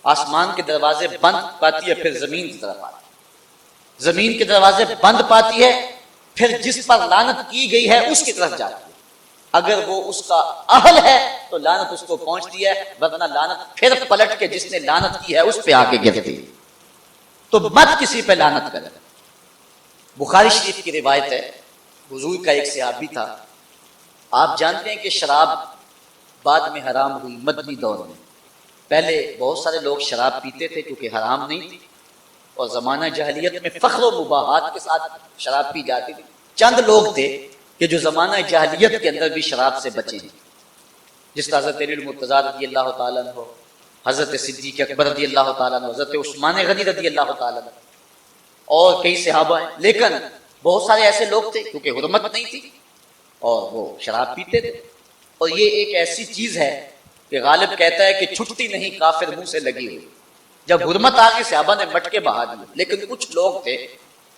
آسمان کے دروازے بند پاتی ہے، پھر زمین کی طرف آتی ہے، زمین کے دروازے بند پاتی ہے، پھر جس پر لعنت کی گئی ہے اس کی طرف جاتی ہے۔ اگر وہ اس کا اہل ہے تو لعنت اس کو پہنچتی ہے، ورنہ لعنت پھر پلٹ کے جس نے لعنت کی ہے اس پہ آ کے گرتی ہے۔ تو مت کسی پہ لعنت کرے۔ بخاری شریف کی روایت ہے، حضور کا ایک صحابی تھا، آپ جانتے ہیں کہ شراب بعد میں حرام ہوئی مدنی دور میں۔ پہلے بہت سارے لوگ شراب پیتے تھے کیونکہ حرام نہیں تھی، اور زمانہ جاہلیت میں فخر و مباحات کے ساتھ شراب پی جاتی تھی۔ چند لوگ تھے کہ جو زمانہ جاہلیت کے اندر بھی شراب سے بچے ہیں، جس طرح حضرت علی المرتضیٰ رضی اللہ تعالیٰ عنہ، حضرت صدیق اکبر رضی اللہ تعالیٰ عنہ، حضرت عثمان غنی رضی اللہ تعالیٰ عنہ، اور کئی صحابہ ہیں۔ لیکن بہت سارے ایسے لوگ تھے کیونکہ حرمت نہیں تھی اور وہ شراب پیتے تھے۔ اور یہ ایک ایسی چیز ہے کہ غالب کہتا ہے کہ چھٹتی نہیں کافر منہ سے لگی ہوئی۔ جب حرمت آ گئی صحابہ نے مٹکے بہا دیے، لیکن کچھ لوگ تھے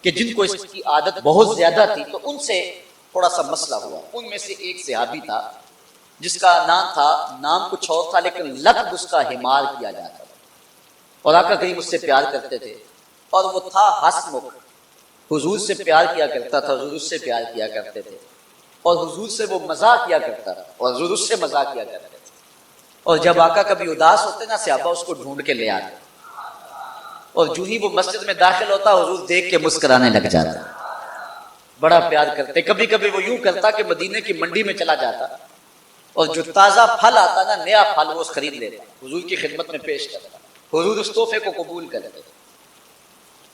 کہ جن کو اس کی عادت بہت زیادہ تھی، تو ان سے تھوڑا سا مسئلہ ہوا۔ ان میں سے ایک صحابی تھا جس کا نام کچھ اور تھا، لیکن لقب اس کا حمار کیا جاتا تھا، اور آقا کریم اس سے پیار کرتے تھے، اور وہ تھا ہسمکھ، حضور سے پیار کیا کرتا تھا، حضور اس سے پیار کیا کرتے تھے، اور حضور سے وہ مزاح کیا کرتا تھا اور حضور اس سے مزاح کیا کرتے تھے۔ اور جب آقا کبھی اداس ہوتے نا، صحابہ اس کو ڈھونڈ کے لے آتے، اور جو ہی وہ مسجد میں داخل ہوتا حضور دیکھ کے مسکرانے لگ جاتا، بڑا پیار کرتے۔ کبھی کبھی وہ یوں کرتا کہ مدینے کی منڈی میں چلا جاتا، اور جو تازہ پھل آتا نا، نیا پھل، وہ خرید لیتا، حضور کی خدمت میں پیش کرتا، حضور اس تحفے کو قبول کرتے،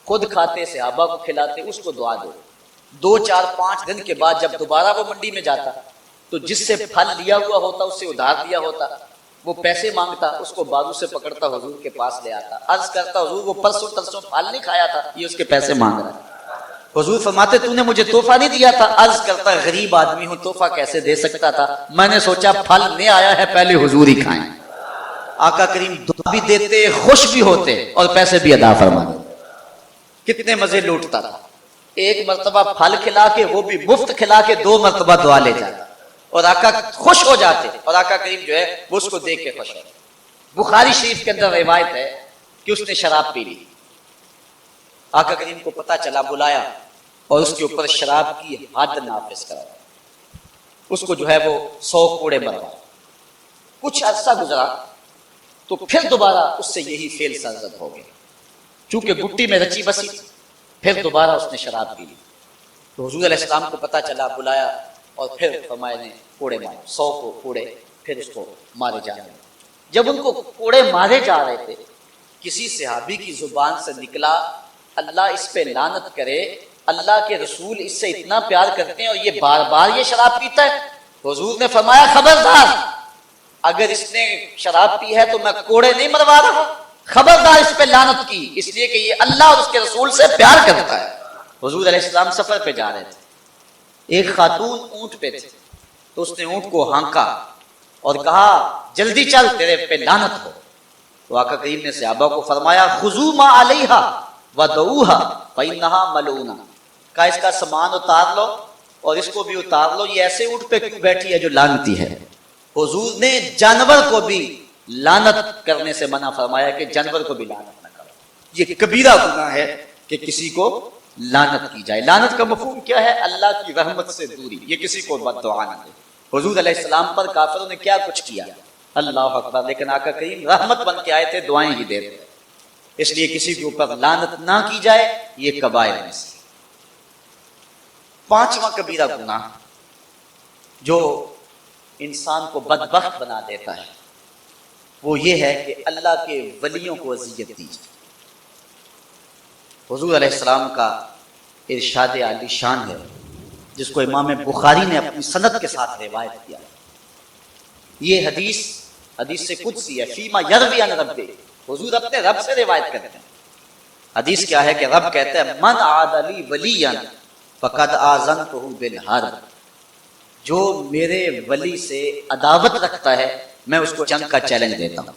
خود کھاتے، صحابہ کو کھلاتے، اس کو دعا دے۔ 2 4 5 دن کے بعد جب دوبارہ وہ منڈی میں جاتا تو جس سے پھل لیا ہوا ہوتا، اس سے ادھار لیا ہوتا، وہ پیسے مانگتا، اس کو بازو سے پکڑتا، حضور کے پاس لے آتا، عرض کرتا حضور وہ پرسوں ترسوں پھل نہیں کھایا تھا، یہ اس کے پیسے مانگ رہا ہے۔ حضور فرماتے تو نے مجھے تحفہ نہیں دیا تھا؟ عرض کرتا غریب آدمی ہوں، تحفہ کیسے دے سکتا تھا، میں نے سوچا پھل نہیں آیا ہے، پہلے حضور ہی کھائیں۔ آقا کریم دعا بھی دیتے، خوش بھی ہوتے، اور پیسے بھی ادا فرماتے۔ کتنے مزے لوٹتا تھا، ایک مرتبہ پھل کھلا کے، وہ بھی مفت کھلا کے، 2 مرتبہ دعا لے جاتا، اور آقا خوش ہو جاتے، اور آقا کریم جو ہے وہ اس کو دیکھ کے خوش ہوتے۔ بخاری شریف کے اندر روایت ہے کہ اس نے شراب پی لی، آقا کریم کو پتہ چلا، بلایا، اور اس کے اوپر شراب کی حد نافذ کرا، اس کو جو ہے وہ 100 کوڑے مروائے۔ کچھ عرصہ گزرا تو پھر دوبارہ اس سے یہی فعل سرزد ہو گیا، چونکہ گٹی میں رچی بسی تھی، پھر دوبارہ اس نے شراب پی لی۔ تو حضور علیہ السلام کو پتہ چلا، بلایا، اور پھر فرمایا نے کوڑے مارے، 100 کو کوڑے، پھر اس کو مارے جانے لگے۔ جب ان کو کوڑے مارے جا رہے تھے، کسی صحابی کی زبان سے نکلا، اللہ اس پہ لعنت کرے، اللہ کے رسول اس سے اتنا پیار کرتے ہیں اور یہ بار بار یہ شراب پیتا ہے۔ حضور نے فرمایا خبردار، اگر اس نے شراب پی ہے تو میں کوڑے نہیں مروا رہا، خبردار اس پہ لعنت کی، اس لیے کہ یہ اللہ اور اس کے رسول سے پیار کرتا ہے۔ حضور علیہ السلام سفر پہ جا رہے تھے، ایک خاتون اونٹ پہ تھے، تو اس نے اونٹ کو ہانکا اور کہا جلدی چل تیرے پہ لعنت ہو۔ تو آقا کریم نے صحابہ کو فرمایا خذوا ما علیہا ودعوها فإنها ملعونہ، کہا اس کا سامان اتار لو اور اس کو بھی اتار لو، یہ ایسے اونٹ پہ کیوں بیٹھی ہے جو لعنتی ہے۔ حضور نے جانور کو بھی لعنت کرنے سے منع فرمایا کہ جانور کو بھی لعنت نہ کرو، یہ کبیرہ گناہ ہے کہ کسی کو لعنت کی جائے۔ لعنت کا مفہوم کیا ہے؟ اللہ کی رحمت سے دوری، یہ کسی کو بد دعا نہ دے۔ حضور علیہ السلام پر کافروں نے کیا کچھ کیا، اللہ اکبر، لیکن آقا کریم رحمت بن کے آئے تھے، دعائیں ہی دیتے تھے۔ اس لیے کسی کے اوپر لعنت نہ کی جائے، یہ کبائر میں سے۔ 5واں کبیرہ گناہ جو انسان کو بدبخت بنا دیتا ہے، وہ یہ ہے کہ اللہ کے ولیوں کو اذیت دی جائے۔ حضور علیہ السلام کا ارشاد عالی شان ہے، جس کو امام بخاری نے اپنی سند کے ساتھ روایت کیا۔ یہ حدیث سے قدسی ہے، فیما یروی عن ربہ، حضور اپنے رب سے روایت کرتے ہیں۔ حدیث کیا ہے کہ رب کہتا ہے من عاد لی ولیا فقد آذنتہ بالحرب، جو میرے ولی سے عداوت رکھتا ہے میں اس کو جنگ کا چیلنج دیتا ہوں۔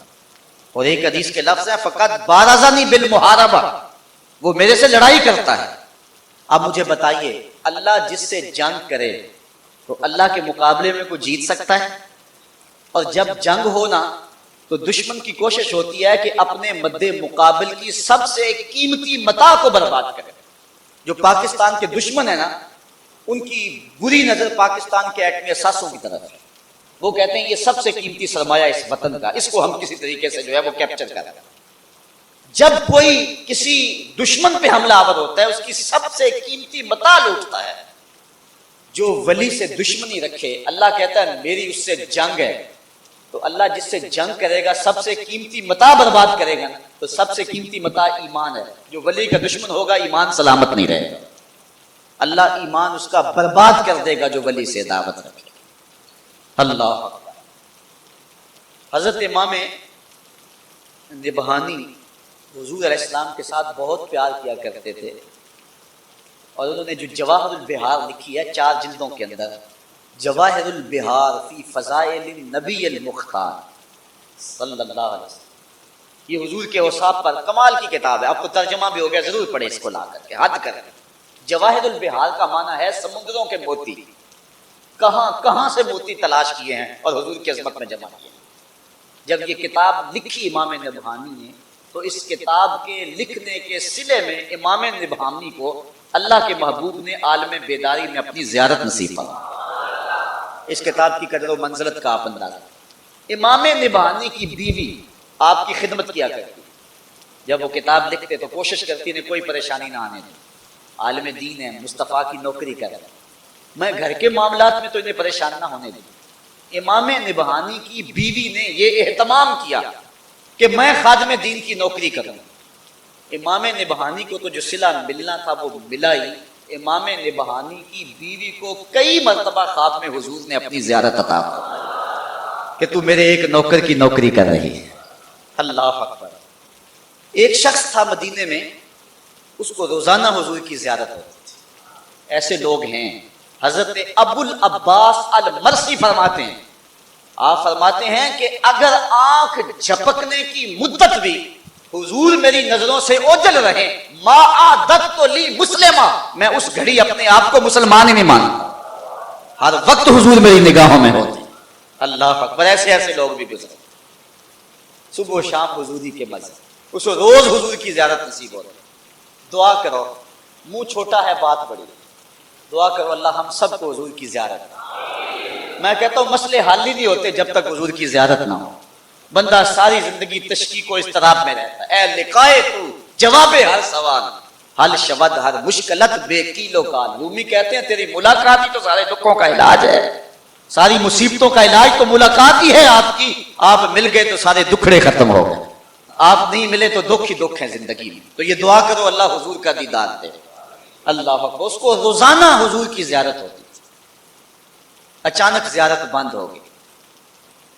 اور ایک حدیث کے لفظ ہے فقد بارزنی بالمحاربہ، وہ میرے سے لڑائی کرتا ہے۔ اب مجھے بتائیے، اللہ جس سے جنگ کرے تو اللہ کے مقابلے میں کوئی جیت سکتا ہے؟ اور جب جنگ ہونا تو دشمن کی کوشش ہوتی ہے کہ اپنے مد مقابل کی سب سے قیمتی متاع کو برباد کرے. جو پاکستان کے دشمن ہیں نا، ان کی بری نظر پاکستان کے ایٹمی اثاثوں کی طرف ہے. وہ کہتے ہیں یہ سب سے قیمتی سرمایہ اس وطن کا، اس کو ہم کسی طریقے سے جو ہے وہ کیپچر کریں. جب کوئی کسی دشمن پہ حملہ آور ہوتا ہے، اس کی سب سے قیمتی متاع لوٹتا ہے. جو ولی سے دشمنی رکھے، اللہ کہتا ہے میری اس سے جنگ ہے، تو اللہ جس سے جنگ کرے گا سب سے قیمتی متاع برباد کرے گا نا. تو سب سے قیمتی متاع ایمان ہے. جو ولی کا دشمن ہوگا ایمان سلامت نہیں رہے گا، اللہ ایمان اس کا برباد کر دے گا جو ولی سے دعوت رکھے. اللہ اکبر. حضرت امام نبہانی حضور علیہ السلام کے ساتھ بہت پیار کیا کرتے تھے، اور انہوں نے جو جواہر البہار لکھی ہے 4 جلدوں کے اندر، جواہر البہار فی فضائل النبی المختار صلی اللہ علیہ وسلم، یہ حضور کے اوصاف پر کمال کی کتاب ہے. آپ کو ترجمہ بھی ہو گیا، ضرور پڑھیں اس کو لا کر کے حد کر کے. جواہر البہار کا معنی ہے سمندروں کے موتی. کہاں کہاں سے موتی تلاش کیے ہیں اور حضور کی عظمت میں جمع کیے. جب یہ کتاب لکھی امام نبہانی نے، تو اس کتاب کے لکھنے کے صلے میں امام نبہانی کو اللہ کے محبوب نے عالم بیداری میں اپنی زیارت نصیب فرمائی. اس کتاب کی قدر و منزلت کا آپ اندازہ. امام نبہانی کی بیوی آپ کی خدمت کیا کرتی، جب وہ کتاب لکھتے تو کوشش کرتی نے کوئی پریشانی نہ آنے دیں. عالم دین ہے، مصطفیٰ کی نوکری کر رہے ہیں، میں گھر کے معاملات میں تو انہیں پریشان نہ ہونے دوں. امام نبہانی کی بیوی نے یہ اہتمام کیا کہ میں خادم دین کی نوکری کروں. امام نبہانی کو تو جو صلہ ملنا تھا وہ ملا ہی. امام نبہانی کی بیوی کو کئی مرتبہ خواب میں حضور نے اپنی زیارت عطا کی کہ تو میرے ایک نوکر کی نوکری کر رہی ہے. اللہ اکبر. ایک شخص تھا مدینے میں، اس کو روزانہ حضور کی زیارت ہوتی تھی. ایسے لوگ ہیں. حضرت ابو العباس المرسی فرماتے ہیں، آپ فرماتے ہیں کہ اگر آنکھ جھپکنے کی مدت بھی حضور میری نظروں سے اوجھل رہے، ما عادت تو لی مسلمہ، میں اس گھڑی اپنے آپ کو مسلمان ہی نہیں مانتا. ہر وقت حضور میری نگاہوں میں ہوتے. اللہ اکبر. ایسے ایسے لوگ بھی گزرے. صبح و شام حضوری کے مزے، اس کو روز حضور کی زیارت نصیب ہوتی. دعا کرو، منہ چھوٹا ہے بات بڑی. دعا کرو اللہ ہم سب کو حضور کی زیارت. میں کہتا ہوں مسئلے حل ہی نہیں ہوتے جب تک حضور کی زیارت نہ ہو. بندہ ساری زندگی تشکیک و اضطراب میں رہتا ہے. اے لقائے تو جواب ہر سوال، حل شود ہر مشکلت بے کیلو کال. رومی کہتے ہیں تیری ملاقات ہی تو سارے دکھوں کا علاج ہے، ساری مصیبتوں کا علاج تو ملاقات ہی ہے آپ کی. آپ مل گئے تو سارے دکھڑے ختم ہو گئے، آپ نہیں ملے تو دکھ ہی دکھ ہیں زندگی میں. تو یہ دعا کرو اللہ حضور کا دیدار دے. اللہ اکبر. اس کو روزانہ حضور کی زیارت ہوتی تھی. اچانک زیارت بند ہو گئی.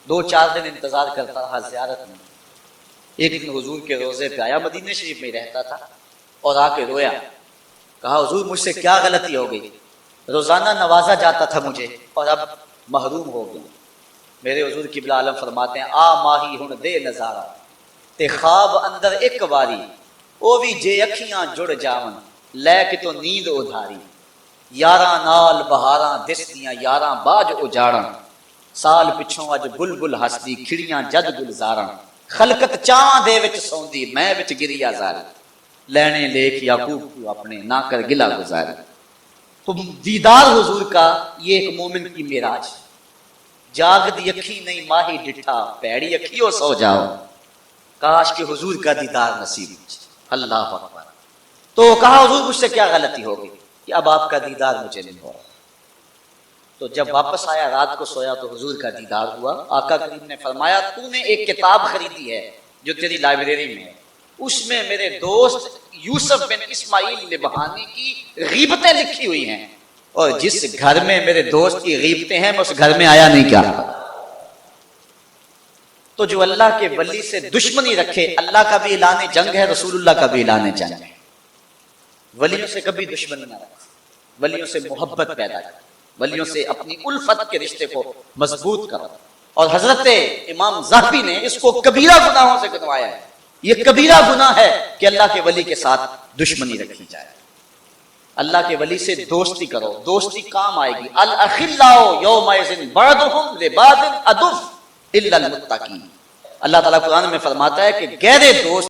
2-4 دن انتظار کرتا رہا زیارت میں. ایک دن حضور کے روزے پہ آیا، مدینہ شریف میں رہتا تھا، اور آ کے رویا. کہا حضور مجھ سے کیا غلطی ہو گئی، روزانہ نوازا جاتا تھا مجھے اور اب محروم ہو گئی. میرے حضور قبلہ عالم فرماتے ہیں آ ماہی ہن دے نظارہ تے خواب اندر ایک واری، او بھی جے اکھیاں جڑ جاون لے کے تو نیند ادھاری. یاراں نال بہاراں دسدیاں یاراں باج اجاڑن، سال پچھوں اج بلبل ہسدی کھڑیاں جد گلزاراں. خلقت چاواں دے وچ سوندی میں وچ گریا زاری، لینے لیک یعقوب کو اپنے نہ کر گلا گزاری. تو دیدار حضور کا یہ ایک مومن کی معراج. جاگ دی اکھی نہیں ماہی ڈٹھا، پیڑی اکھیوں سو جاؤ، کاش کہ حضور کا دیدار نصیب. اللہ اکبر. تو کہا حضور مجھ سے کیا غلطی ہو گئی کہ اب آپ کا دیدار مجھے نہیں ہو رہا. تو جب واپس آیا رات کو سویا تو حضور کا دیدار ہوا. آقا کریم نے فرمایا تو نے ایک کتاب خریدی ہے جو تیری لائبریری میں ہے، اس میں میرے دوست یوسف بن اسماعیل نبہانی کی غیبتیں لکھی ہوئی ہیں، اور جس گھر میں میرے دوست کی غیبتیں ہیں میں اس گھر میں آیا نہیں. کیا تو جو اللہ کے ولی سے دشمنی رکھے، اللہ کا بھی اعلان جنگ ہے، رسول اللہ کا بھی اعلان جنگ ہے. ولیوں سے کبھی دشمنی نہ رکھ، ولیوں سے محبت پیدا کر، ولیوں سے اپنی الفت کے رشتے کو مضبوط کر. اور حضرت امام ذہبی نے اس کو کبیرہ گناہوں سے گنوایا ہے. یہ کبیرہ گناہ ہے کہ اللہ کے ولی کے ساتھ دشمنی رکھی جائے. اللہ کے ولی سے دوستی کرو، دوستی کام آئے گی. الاخلاء یومئذ بعضهم لبعض عدو الا المتقین. اللہ تعالیٰ قرآن میں فرماتا ہے کہ گہرے دوست